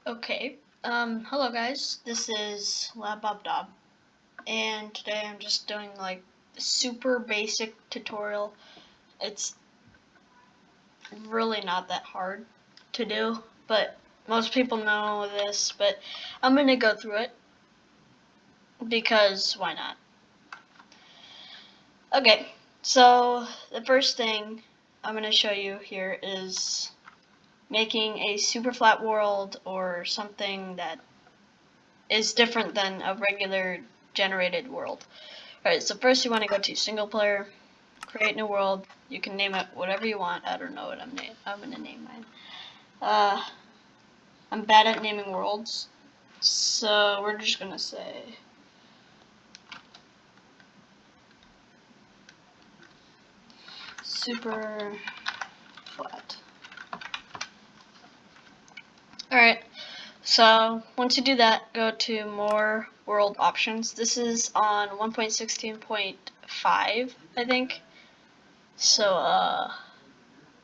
Okay, hello guys, this is LabBobDob, and today I'm just doing like a super basic tutorial. It's really not that hard to do, but most people know this, but I'm gonna go through it because why not? Okay, so the first thing I'm gonna show you here is making a super flat world or something that is different than a regular generated world. Alright, so first you want to go to single player, create new world. You can name it whatever you want. I don't know what I'm gonna name mine. I'm bad at naming worlds, so we're just gonna say super flat. Alright, so once you do that, go to more world options. This is on 1.16.5, I think. So,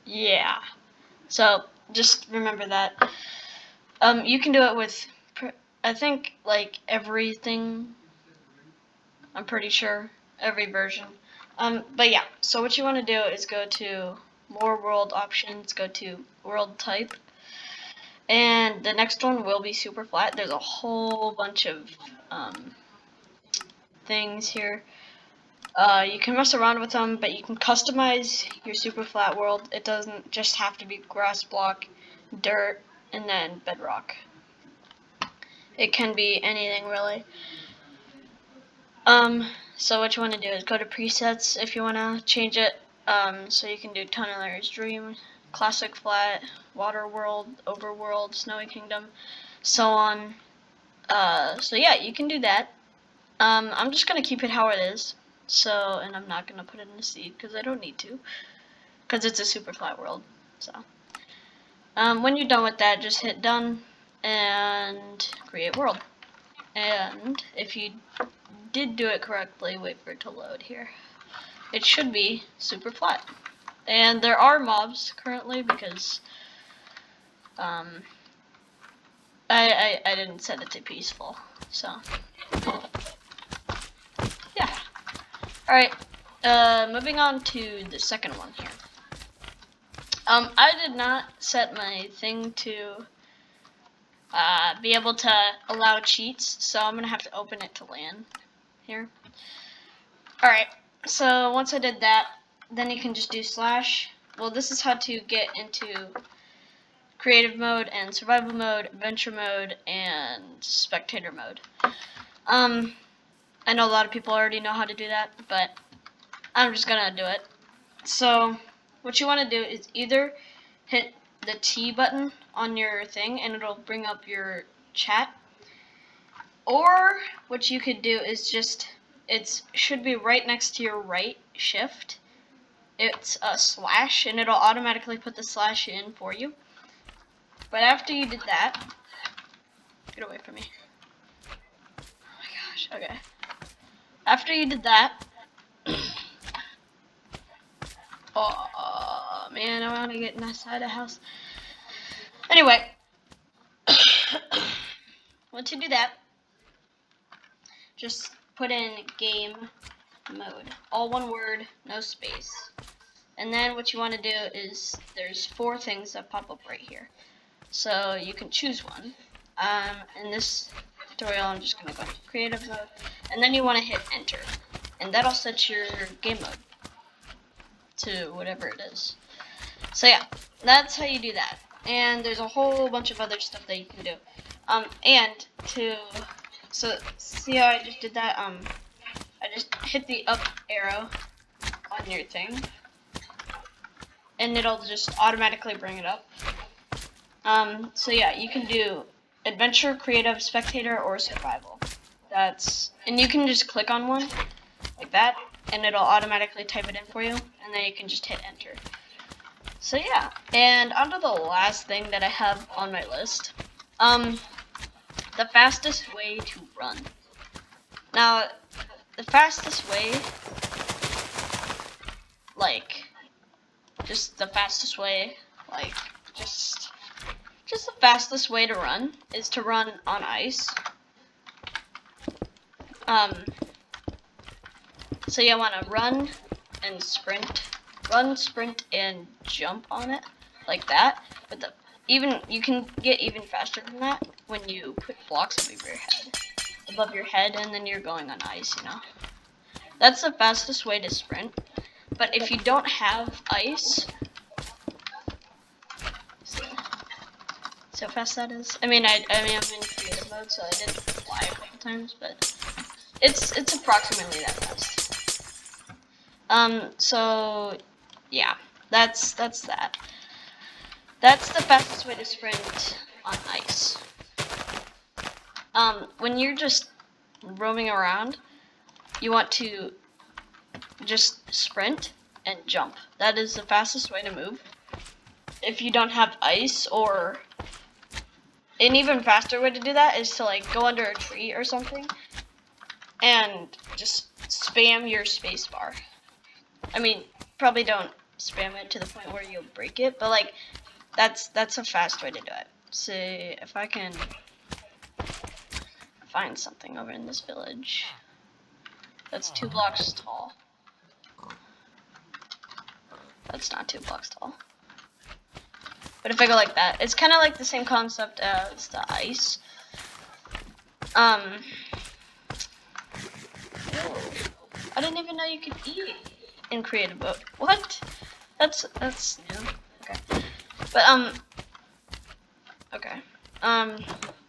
yeah. So just remember that. You can do it with, I think, like everything. I'm pretty sure every version. But yeah. So what you want to do is go to more world options. Go to world type, and the next one will be super flat. There's a whole bunch of things here. You can mess around with them, but you can customize your super flat world. It doesn't just have to be grass block, dirt, and then bedrock. It can be anything really. So what you want to do is go to presets if you want to change it. So you can do Tunneler's Dream, Classic Flat, Water World, Overworld, Snowy Kingdom, so on. So yeah, you can do that. I'm just gonna keep it how it is. So, and I'm not gonna put it in a seed because I don't need to, because it's a super flat world. So, when you're done with that, just hit done and create world. And if you did do it correctly, wait for it to load here. It should be super flat. And there are mobs currently because I didn't set it to peaceful. So yeah. Alright. Moving on to the second one here. I did not set my thing to be able to allow cheats, so I'm gonna have to open it to LAN here. Alright, so once I did that, then you can just do slash. Well, this is how to get into creative mode and survival mode, adventure mode, and spectator mode. I know a lot of people already know how to do that, but I'm just gonna do it. So what you want to do is either hit the T button on your thing and it'll bring up your chat, or what you could do is just, it should be right next to your right shift. It's a slash and it'll automatically put the slash in for you. But after you did that, get away from me. Oh my gosh, okay. After you did that, oh man, I want to get inside the house. Anyway, once you do that, just put in game mode. All one word, no space. And then what you want to do is, there's 4 things that pop up right here. So you can choose one. In this tutorial, I'm just going to go to creative mode. And then you want to hit enter. And that'll set your game mode to whatever it is. So yeah, that's how you do that. And there's a whole bunch of other stuff that you can do. So see how I just did that? I just hit the up arrow on your thing, and it'll just automatically bring it up. So yeah, you can do adventure, creative, spectator, or survival. And you can just click on one like that, and it'll automatically type it in for you, and then you can just hit enter. So yeah, and onto the last thing that I have on my list. The fastest way to run. Now, the fastest way, like, just just the fastest way to run is to run on ice. So you want to run and sprint, and jump on it like that. But you can get even faster than that when you put blocks above your head, and then you're going on ice. You know, that's the fastest way to sprint. But if you don't have ice, see how fast that is. I mean, I'm in creative mode, so I did fly a couple times, but it's approximately that fast. So yeah, that's that. That's the fastest way to sprint on ice. When you're just roaming around, you want to just sprint and jump. That is the fastest way to move. If you don't have ice, or an even faster way to do that is to like go under a tree or something and just spam your space bar. I mean, probably don't spam it to the point where you'll break it, but like that's a fast way to do it. See if I can find something over in this village that's 2 blocks tall. That's not 2 blocks tall. But if I go like that, it's kind of like the same concept as the ice. I didn't even know you could eat in creative mode. What? That's new. Okay. But okay.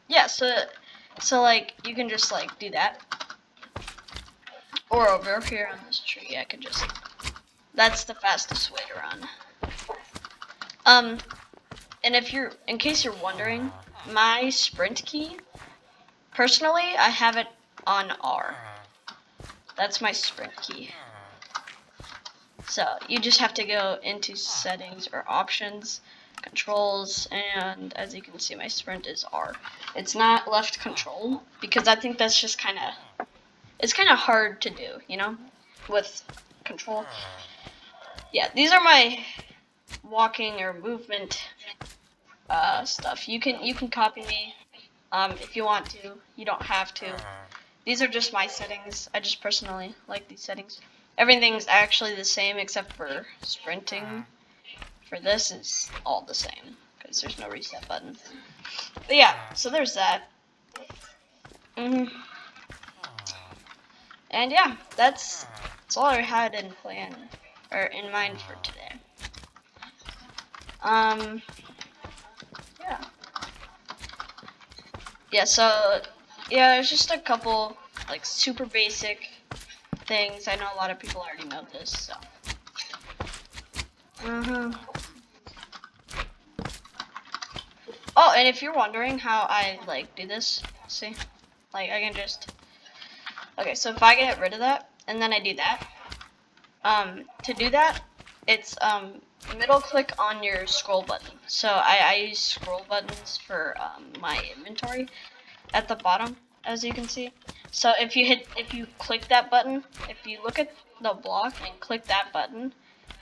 Yeah. So like you can just like do that, or over here on this tree, I could just. That's the fastest way to run. And in case you're wondering, my sprint key, personally, I have it on R. That's my sprint key. So you just have to go into settings or options, controls, and as you can see, my sprint is R. It's not left control because I think that's just it's kind of hard to do, you know, with control. Yeah, these are my walking or movement stuff. You can copy me if you want to. You don't have to. These are just my settings. I just personally like these settings. Everything's actually the same except for sprinting. For this, it's all the same because there's no reset button. But yeah, so there's that. And yeah, that's all I had in mind for today. Yeah, so yeah, there's just a couple like super basic things. I know a lot of people already know this, so. Oh, and if you're wondering how I like do this, see, like I can just. Okay, so if I get rid of that and then I do that, to do that, it's middle click on your scroll button. So I use scroll buttons for my inventory at the bottom, as you can see. So if you click that button, if you look at the block and click that button,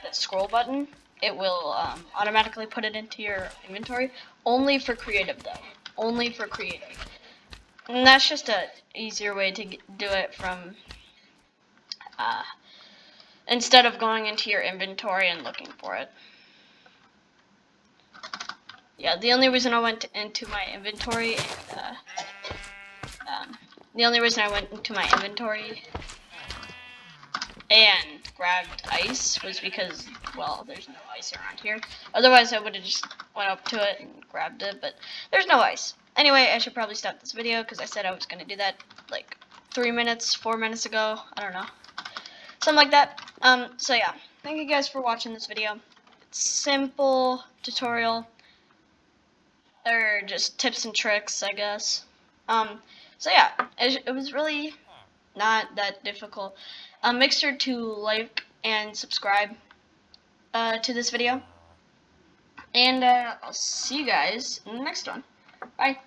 that scroll button, it will automatically put it into your inventory. Only for creative though. Only for creative. And that's just a easier way to do it from instead of going into your inventory and looking for it. Yeah, the only reason I went into my inventory and grabbed ice was because, well, there's no ice around here. Otherwise, I would have just went up to it and grabbed it, but there's no ice. Anyway, I should probably stop this video because I said I was going to do that like 4 minutes ago. I don't know. Something like that. So yeah, thank you guys for watching this video. It's simple tutorial, or just tips and tricks, I guess. So yeah, it was really not that difficult. Make sure to like and subscribe to this video, and I'll see you guys in the next one. Bye.